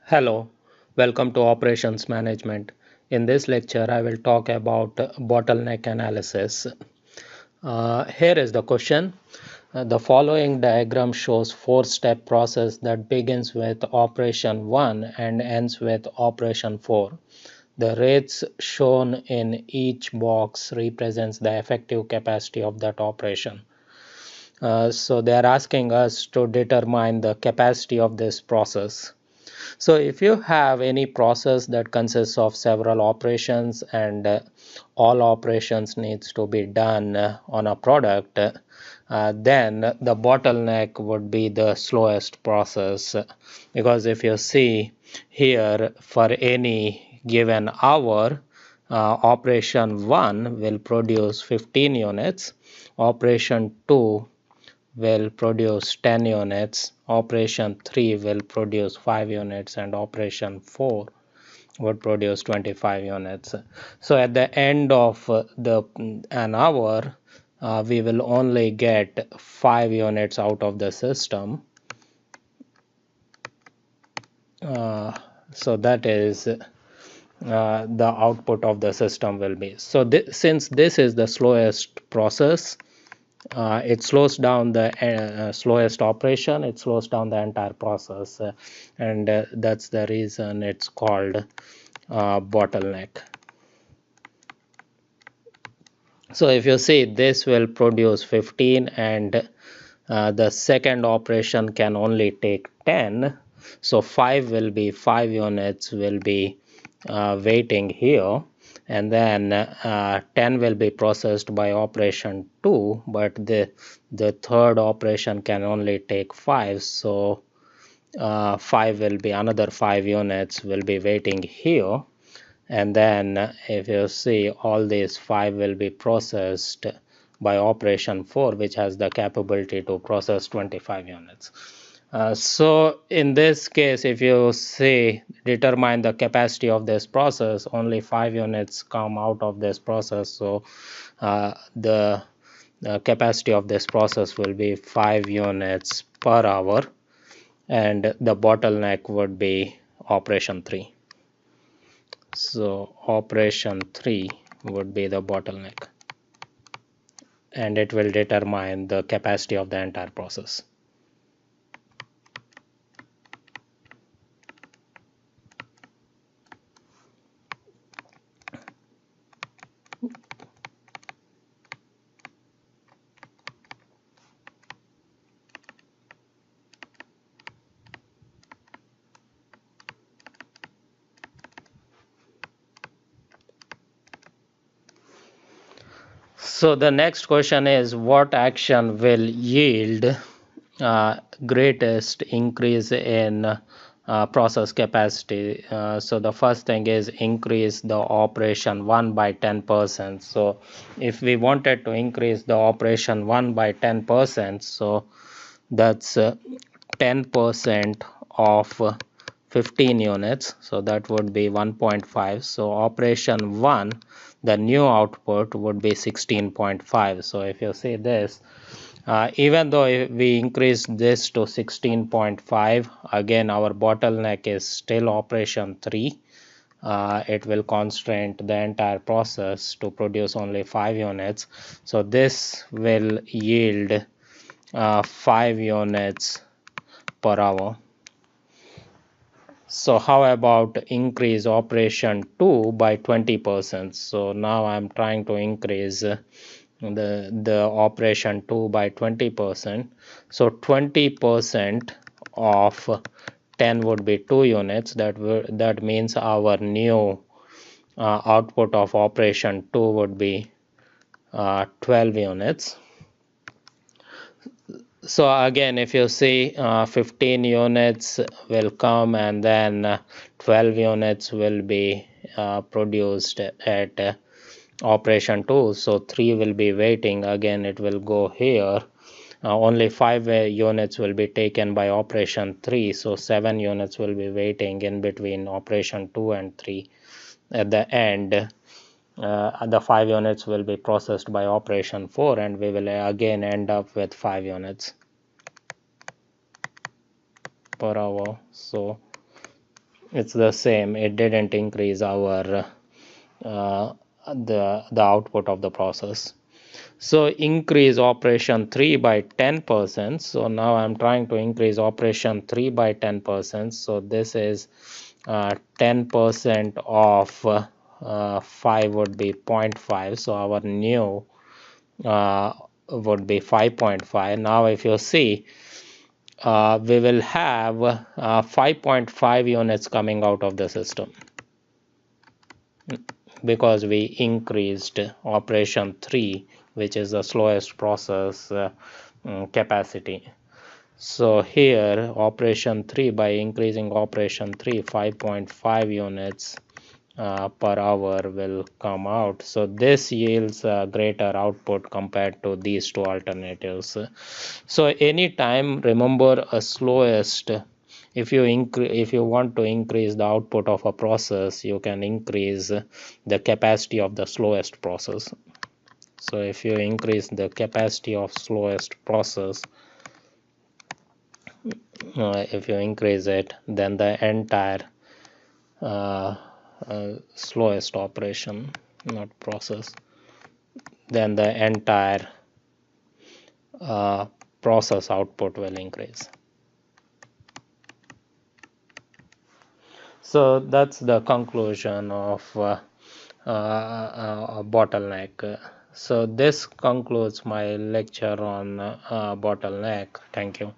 Hello, welcome to Operations Management. In this lecture, I will talk about bottleneck analysis. Here is the question. The following diagram shows four-step process that begins with operation 1 and ends with operation 4. The rates shown in each box represents the effective capacity of that operation. So they are asking us to determine the capacity of this process. So if you have any process that consists of several operations and all operations needs to be done on a product, then the bottleneck would be the slowest process, because if you see here, for any given hour, operation 1 will produce 15 units, operation 2 will produce 10 units, operation 3 will produce 5 units, and operation 4 would produce 25 units. So at the end of an hour, we will only get 5 units out of the system. So that is the output of the system will be. So since this is the slowest process, it slows down the slowest operation, it slows down the entire process, and that's the reason it's called bottleneck. So if you see, this will produce 15 and the second operation can only take 10, so 5 units will be waiting here, and then 10 will be processed by operation 2, but the third operation can only take 5, so 5 will be another 5 units will be waiting here, and then if you see, all these 5 will be processed by operation 4, which has the capability to process 25 units. So in this case, if you say determine the capacity of this process, only 5 units come out of this process, so the capacity of this process will be 5 units per hour, and the bottleneck would be operation 3. So operation 3 would be the bottleneck, and it will determine the capacity of the entire process. So the next question is, what action will yield greatest increase in process capacity? So the first thing is increase the operation 1 by 10%. So if we wanted to increase the operation 1 by 10%, so that's 10% of 15 units, so that would be 1.5. So operation 1, the new output would be 16.5. so if you see this, even though if we increase this to 16.5, again our bottleneck is still operation 3. It will constrain the entire process to produce only 5 units, so this will yield 5 units per hour. So how about increase operation 2 by 20%? So now I'm trying to increase the operation 2 by 20%. So 20% of 10 would be 2 units. That means our new output of operation 2 would be 12 units. So again, if you see, 15 units will come, and then 12 units will be produced at operation 2, so 3 will be waiting. Again, it will go here. Only 5 units will be taken by operation 3, so 7 units will be waiting in between operation 2 and 3. At the end, the 5 units will be processed by operation 4, and we will again end up with 5 units per hour. So it's the same. It didn't increase our the output of the process. So increase operation 3 by 10%. So now I'm trying to increase operation 3 by 10%. So this is 10% of 5 would be 0.5. So our new would be 5.5. Now if you see, we will have 5.5 units coming out of the system because we increased operation 3, which is the slowest process capacity. So here operation 3, by increasing operation 3, 5.5 units per hour will come out. So this yields a greater output compared to these two alternatives. So anytime, remember, a slowest, if you want to increase the output of a process, you can increase the capacity of the slowest process. So if you increase the capacity of slowest process, if you increase it, then the entire slowest operation, not process, then the entire process output will increase. So that's the conclusion of bottleneck. So this concludes my lecture on bottleneck. Thank you.